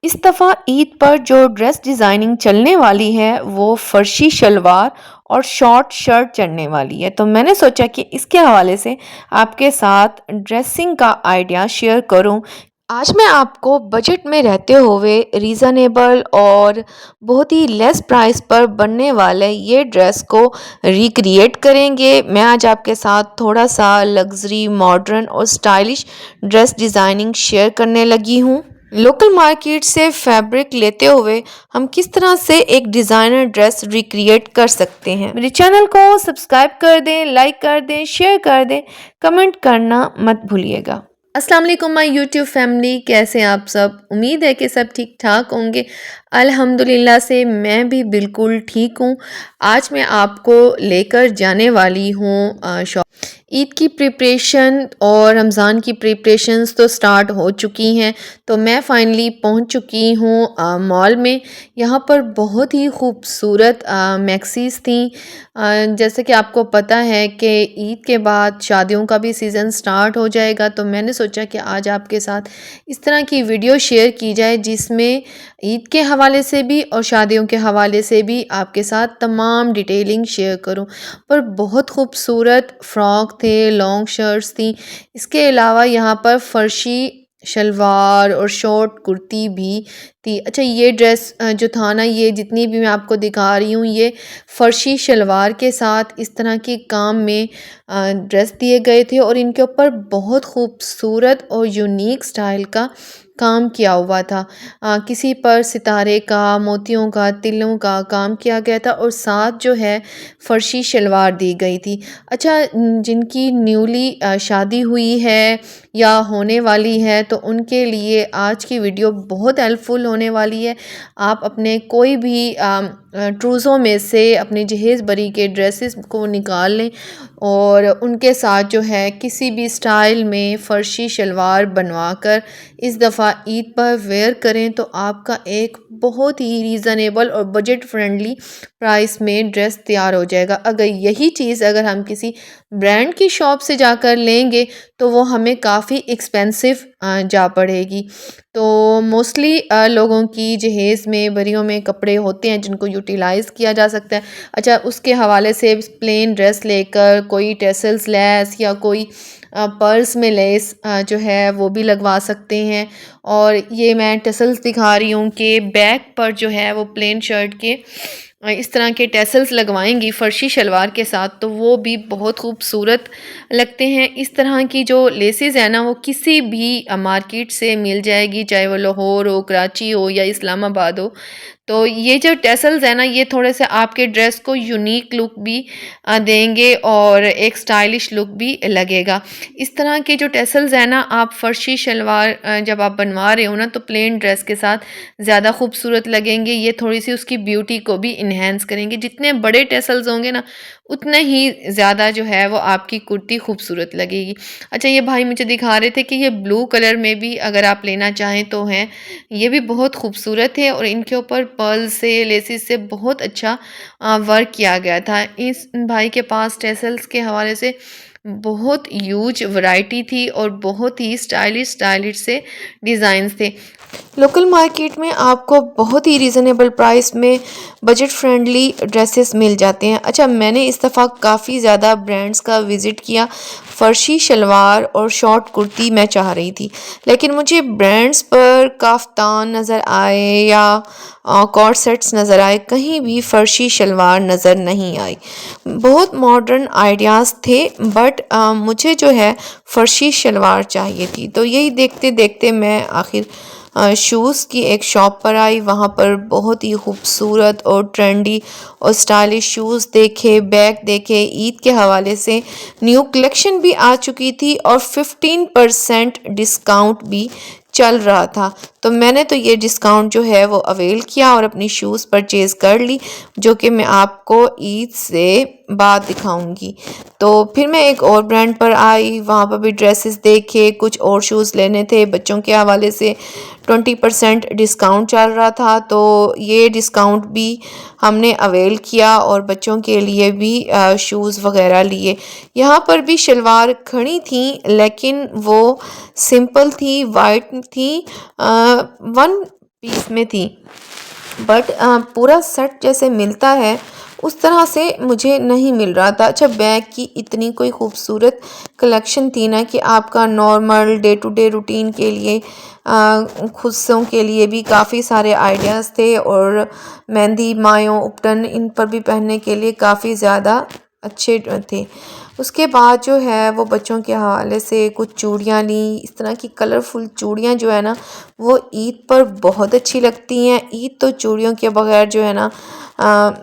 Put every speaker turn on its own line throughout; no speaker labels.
इस दफ़ा ईद पर जो ड्रेस डिज़ाइनिंग चलने वाली है वो फर्शी शलवार और शॉर्ट शर्ट चलने वाली है। तो मैंने सोचा कि इसके हवाले से आपके साथ ड्रेसिंग का आइडिया शेयर करूं। आज मैं आपको बजट में रहते हुए रीज़नेबल और बहुत ही लेस प्राइस पर बनने वाले ये ड्रेस को रिक्रिएट करेंगे। मैं आज आपके साथ थोड़ा सा लग्जरी मॉडर्न और स्टाइलिश ड्रेस डिज़ाइनिंग शेयर करने लगी हूँ। लोकल मार्केट से फैब्रिक लेते हुए हम किस तरह से एक डिज़ाइनर ड्रेस रिक्रिएट कर सकते हैं। मेरे चैनल को सब्सक्राइब कर दें, लाइक कर दें, शेयर कर दें, कमेंट करना मत भूलिएगा। अस्सलाम वालेकुम माय यूट्यूब फैमिली, कैसे हैं आप सब। उम्मीद है कि सब ठीक ठाक होंगे। अल्हम्दुलिल्लाह से मैं भी बिल्कुल ठीक हूँ। आज मैं आपको लेकर जाने वाली हूँ शॉप। ईद की प्रिपरेशन और रमज़ान की प्रिपरेशंस तो स्टार्ट हो चुकी हैं। तो मैं फाइनली पहुंच चुकी हूँ मॉल में। यहाँ पर बहुत ही खूबसूरत मैक्सीज थी। जैसे कि आपको पता है कि ईद के बाद शादियों का भी सीज़न स्टार्ट हो जाएगा, तो मैंने सोचा कि आज आपके साथ इस तरह की वीडियो शेयर की जाए जिसमें ईद के हवाले से भी और शादियों के हवाले से भी आपके साथ तमाम डिटेलिंग शेयर करूं। पर बहुत खूबसूरत फ्रॉक थे, लॉन्ग शर्ट्स थी। इसके अलावा यहाँ पर फर्शी शलवार और शॉर्ट कुर्ती भी थी। अच्छा, ये ड्रेस जो था ना, ये जितनी भी मैं आपको दिखा रही हूँ, ये फर्शी शलवार के साथ इस तरह के काम में ड्रेस दिए गए थे और इनके ऊपर बहुत खूबसूरत और यूनिक स्टाइल का काम किया हुआ था। किसी पर सितारे का, मोतियों का, तिलों का काम किया गया था और साथ जो है फर्शी शलवार दी गई थी। अच्छा, जिनकी न्यूली शादी हुई है या होने वाली है तो उनके लिए आज की वीडियो बहुत हेल्पफुल होने वाली है। आप अपने कोई भी ट्रूज़ों में से अपने जहेज़ बरी के ड्रेसेस को निकाल लें और उनके साथ जो है किसी भी स्टाइल में फ़र्शी शलवार बनवा कर इस दफ़ा ईद पर वेयर करें तो आपका एक बहुत ही रीज़नेबल और बजट फ्रेंडली प्राइस में ड्रेस तैयार हो जाएगा। अगर यही चीज़ अगर हम किसी ब्रांड की शॉप से जाकर लेंगे तो वो हमें काफ़ी एक्सपेंसिव जा पड़ेगी। तो मोस्टली लोगों की जहेज़ में, बरियों में कपड़े होते हैं जिनको यूटिलाइज़ किया जा सकता है। अच्छा, उसके हवाले से प्लेन ड्रेस लेकर कोई टेसल्स लैस या कोई पर्स में लेस जो है वो भी लगवा सकते हैं। और ये मैं टेसल्स दिखा रही हूँ कि बैक पर जो है वो प्लेन शर्ट के इस तरह के टेसल्स लगवाएंगी फ़र्शी शलवार के साथ तो वो भी बहुत खूबसूरत लगते हैं। इस तरह की जो लेसेस है ना, वो किसी भी मार्केट से मिल जाएगी, चाहे वो लाहौर हो, कराची हो या इस्लामाबाद हो। तो ये जो टेसल्स है ना, ये थोड़े से आपके ड्रेस को यूनिक लुक भी देंगे और एक स्टाइलिश लुक भी लगेगा। इस तरह के जो टेसल्स है ना, आप फर्शी शलवार जब आप बनवा रहे हो ना तो प्लेन ड्रेस के साथ ज़्यादा खूबसूरत लगेंगे। ये थोड़ी सी उसकी ब्यूटी को भी इन्हेंस करेंगे। जितने बड़े टेसल्स होंगे ना, उतने ही ज़्यादा जो है वो आपकी कुर्ती खूबसूरत लगेगी। अच्छा, ये भाई मुझे दिखा रहे थे कि ये ब्लू कलर में भी अगर आप लेना चाहें तो हैं। ये भी बहुत खूबसूरत है और इनके ऊपर पर्ल से, लेसिस से बहुत अच्छा वर्क किया गया था। इस भाई के पास टेसल्स के हवाले से बहुत ह्यूज वैरायटी थी और बहुत ही स्टाइलिश स्टाइलिश से डिज़ाइंस थे। लोकल मार्केट में आपको बहुत ही रीज़नेबल प्राइस में बजट फ्रेंडली ड्रेसेस मिल जाते हैं। अच्छा, मैंने इस दफ़ा काफ़ी ज़्यादा ब्रांड्स का विज़िट किया। फ़र्शी शलवार और शॉर्ट कुर्ती मैं चाह रही थी, लेकिन मुझे ब्रांड्स पर काफ्तान नज़र आए या कॉर्ड सेट्स नज़र आए, कहीं भी फ़र्शी शलवार नज़र नहीं आई। बहुत मॉडर्न आइडियाज़ थे बट मुझे जो है फ़र्शी शलवार चाहिए थी। तो यही देखते देखते मैं आखिर शूज़ की एक शॉप पर आई। वहाँ पर बहुत ही खूबसूरत और ट्रेंडी और स्टाइलिश शूज़ देखे, बैग देखे। ईद के हवाले से न्यू कलेक्शन भी आ चुकी थी और 15% डिस्काउंट भी चल रहा था। तो मैंने तो ये डिस्काउंट जो है वो अवेल किया और अपनी शूज़ परचेज़ कर ली, जो कि मैं आपको ईद से बाद दिखाऊंगी। तो फिर मैं एक और ब्रांड पर आई, वहाँ पर भी ड्रेसेस देखे, कुछ और शूज़ लेने थे। बच्चों के हवाले से 20% डिस्काउंट चल रहा था, तो ये डिस्काउंट भी हमने अवेल किया और बच्चों के लिए भी शूज़ वगैरह लिए। यहाँ पर भी शलवार खड़ी थी लेकिन वो सिंपल थी, वाइट थी। 1 पीस में थी, बट पूरा सेट जैसे मिलता है उस तरह से मुझे नहीं मिल रहा था। अच्छा, बैग की इतनी कोई खूबसूरत कलेक्शन थी ना कि आपका normal day to day routine के लिए खुदों के लिए भी काफ़ी सारे आइडियाज़ थे, और मेहंदी, मायों, उपटन इन पर भी पहनने के लिए काफ़ी ज़्यादा अच्छे थे। उसके बाद जो है वो बच्चों के हवाले से कुछ चूड़ियाँ ली। इस तरह की कलरफुल चूड़ियाँ जो है ना वो ईद पर बहुत अच्छी लगती हैं। ईद तो चूड़ियों के बगैर जो है ना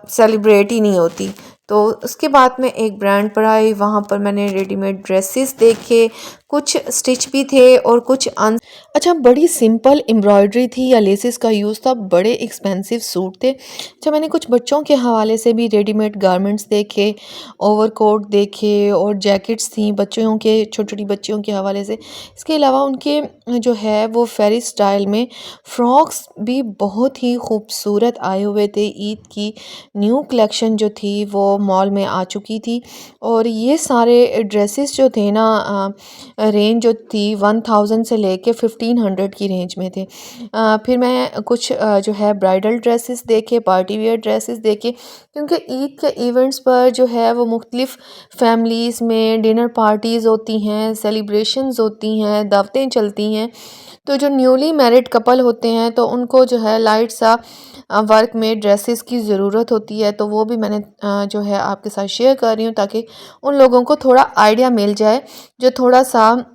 सेलिब्रेट ही नहीं होती। तो उसके बाद में एक ब्रांड पर आई, वहाँ पर मैंने रेडीमेड ड्रेसेस देखे, कुछ स्टिच भी थे और कुछ अच्छा, बड़ी सिंपल एम्ब्रॉयडरी थी या लेसेस का यूज़ था, बड़े एक्सपेंसिव सूट थे। अच्छा, मैंने कुछ बच्चों के हवाले से भी रेडीमेड गारमेंट्स देखे, ओवरकोट देखे और जैकेट्स थी बच्चों के, छोटी छोटी बच्चियों के हवाले से। इसके अलावा उनके जो है वो फेरी स्टाइल में फ्रॉक्स भी बहुत ही खूबसूरत आए हुए थे। ईद की न्यू कलेक्शन जो थी वो मॉल में आ चुकी थी, और ये सारे ड्रेसेस जो थे ना रेंज जो थी 1000 से लेके 1500 की रेंज में थे। फिर मैं कुछ जो है ब्राइडल ड्रेसेस देखे, पार्टी वियर ड्रेसेस देखे, क्योंकि ईद के इवेंट्स पर जो है वो मुख्तलिफ़ फैमिलीज़ में डिनर पार्टीज़ होती हैं, सेलिब्रेशंस होती हैं, दावतें चलती हैं। तो जो न्यूली मैरिड कपल होते हैं तो उनको जो है लाइट सा वर्क में ड्रेसेस की ज़रूरत होती है, तो वो भी मैंने जो है आपके साथ शेयर कर रही हूँ, ताकि उन लोगों को थोड़ा आइडिया मिल जाए जो थोड़ा सा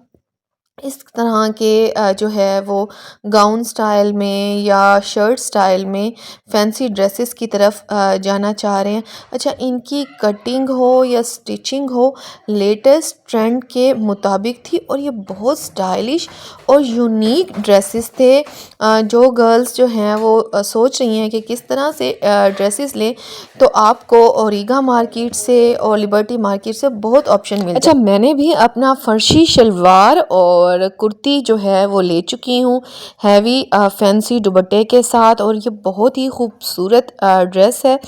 इस तरह के जो है वो गाउन स्टाइल में या शर्ट स्टाइल में फैंसी ड्रेसेस की तरफ जाना चाह रहे हैं। अच्छा, इनकी कटिंग हो या स्टिचिंग हो लेटेस्ट ट्रेंड के मुताबिक थी, और ये बहुत स्टाइलिश और यूनिक ड्रेसेस थे। जो गर्ल्स जो हैं वो सोच रही हैं कि किस तरह से ड्रेसेस लें, तो आपको ओरिगा मार्केट से और लिबर्टी मार्केट से बहुत ऑप्शन मिलते हैं। अच्छा, मैंने भी अपना फर्शी शलवार और कुर्ती जो है वो ले चुकी हूँ हैवी फैंसी दुपट्टे के साथ, और ये बहुत ही खूबसूरत ड्रेस है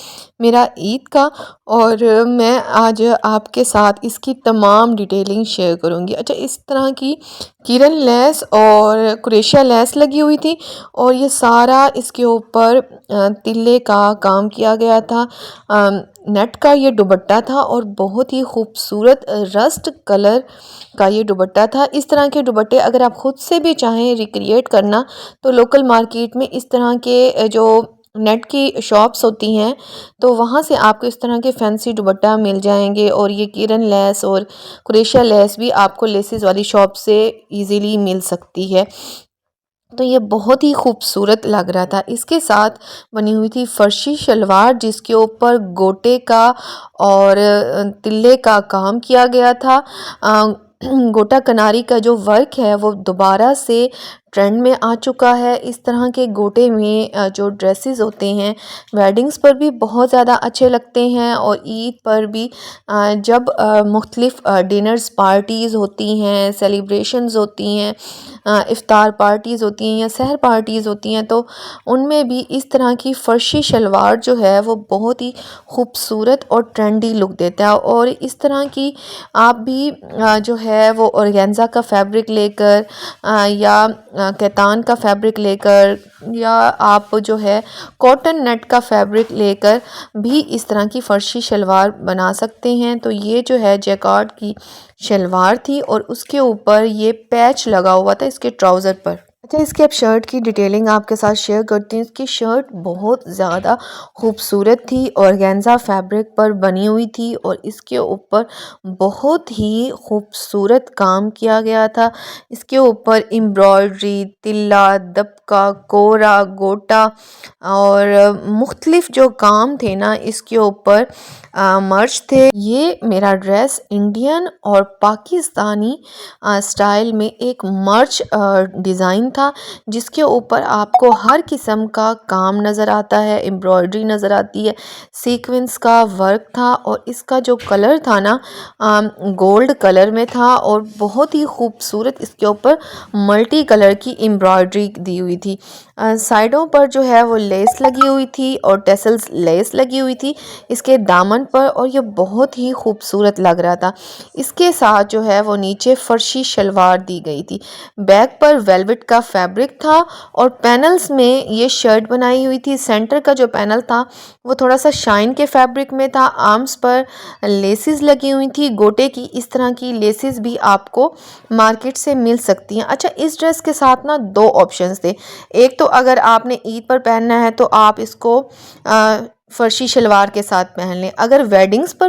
मेरा ईद का, और मैं आज आपके साथ इसकी तमाम डिटेलिंग शेयर करूँगी। अच्छा, इस तरह की किरण लेस और क्रोशिया लेस लगी हुई थी, और ये सारा इसके ऊपर तिल्ले का काम किया गया था। नेट का ये दुपट्टा था और बहुत ही खूबसूरत रस्ट कलर का ये दुपट्टा था। इस तरह के दुपट्टे अगर आप ख़ुद से भी चाहें रिक्रिएट करना, तो लोकल मार्केट में इस तरह के जो नेट की शॉप्स होती हैं तो वहाँ से आपको इस तरह के फैंसी दुपट्टा मिल जाएंगे, और ये किरण लेस और क्रोशिया लेस भी आपको लेसेस वाली शॉप से इजीली मिल सकती है। तो ये बहुत ही खूबसूरत लग रहा था। इसके साथ बनी हुई थी फर्शी शलवार, जिसके ऊपर गोटे का और तिल्ले का काम किया गया था। गोटा कनारी का जो वर्क है वो दोबारा से ट्रेंड में आ चुका है। इस तरह के गोटे में जो ड्रेसेस होते हैं वेडिंग्स पर भी बहुत ज़्यादा अच्छे लगते हैं, और ईद पर भी जब मुख्तलिफ़ डिनर्स पार्टीज़ होती हैं, सेलिब्रेशंस होती हैं, इफ़्तार पार्टीज़ होती हैं या सहर पार्टीज़ होती हैं, तो उनमें भी इस तरह की फ़र्शी शलवार जो है वो बहुत ही खूबसूरत और ट्रेंडी लुक देता है। और इस तरह की आप भी जो है वो ऑर्गेन्जा का फैब्रिक लेकर या कैतान का फैब्रिक लेकर, या आप जो है कॉटन नेट का फैब्रिक लेकर भी इस तरह की फ़र्शी शलवार बना सकते हैं। तो ये जो है जैकार्ड की शलवार थी, और उसके ऊपर ये पैच लगा हुआ था इसके ट्राउज़र पर। अच्छा, इसके अब शर्ट की डिटेलिंग आपके साथ शेयर करती हूँ। इसकी शर्ट बहुत ज़्यादा खूबसूरत थी, ऑर्गेन्जा फैब्रिक पर बनी हुई थी, और इसके ऊपर बहुत ही खूबसूरत काम किया गया था। इसके ऊपर एम्ब्रॉयडरी, तिल्ला, दबका, कोरा, गोटा और मुख्तलिफ जो काम थे ना इसके ऊपर मर्ज थे। ये मेरा ड्रेस इंडियन और पाकिस्तानी स्टाइल में एक मर्ज डिज़ाइन था, जिसके ऊपर आपको हर किस्म का काम नज़र आता है, एम्ब्रॉयडरी नज़र आती है, सीक्वेंस का वर्क था, और इसका जो कलर था ना गोल्ड कलर में था, और बहुत ही खूबसूरत इसके ऊपर मल्टी कलर की एम्ब्रॉयडरी दी हुई थी। साइडों पर जो है वो लेस लगी हुई थी और टेसल्स लेस लगी हुई थी। इसके दामन कान पर और ये बहुत ही खूबसूरत लग रहा था। इसके साथ जो है वो नीचे फर्शी शलवार दी गई थी। बैक पर वेलवेट का फैब्रिक था और पैनल्स में ये शर्ट बनाई हुई थी। सेंटर का जो पैनल था वो थोड़ा सा शाइन के फैब्रिक में था। आर्म्स पर लेसेस लगी हुई थी गोटे की। इस तरह की लेसेस भी आपको मार्केट से मिल सकती हैं। अच्छा, इस ड्रेस के साथ ना दो ऑप्शंस थे। एक तो अगर आपने ईद पर पहनना है तो आप इसको फर्शी शलवार के साथ पहन लें। अगर वेडिंग्स पर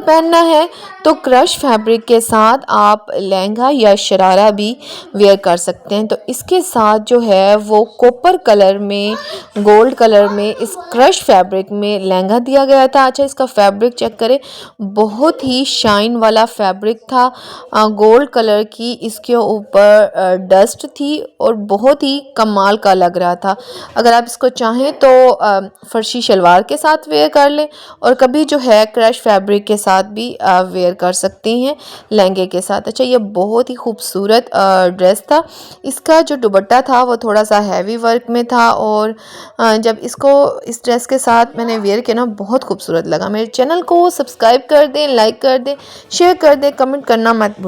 पहनना है तो क्रश फैब्रिक के साथ आप लहंगा या शरारा भी वेयर कर सकते हैं। तो इसके साथ जो है वो कॉपर कलर में, गोल्ड कलर में इस क्रश फैब्रिक में लहंगा दिया गया था। अच्छा, इसका फैब्रिक चेक करें, बहुत ही शाइन वाला फैब्रिक था। गोल्ड कलर की इसके ऊपर डस्ट थी और बहुत ही कमाल का लग रहा था। अगर आप इसको चाहें तो फर्शी शलवार के साथ वेयर कर लें और कभी जो है क्रश फैब्रिक के साथ भी वेयर कर सकती हैं लहंगे के साथ। अच्छा, ये बहुत ही खूबसूरत ड्रेस था। इसका जो दुपट्टा था वो थोड़ा सा हैवी वर्क में था और जब इसको इस ड्रेस के साथ मैंने वेयर किया ना, बहुत खूबसूरत लगा। मेरे चैनल को सब्सक्राइब कर दें, लाइक कर दें, शेयर कर दें, कमेंट करना मत भूलें।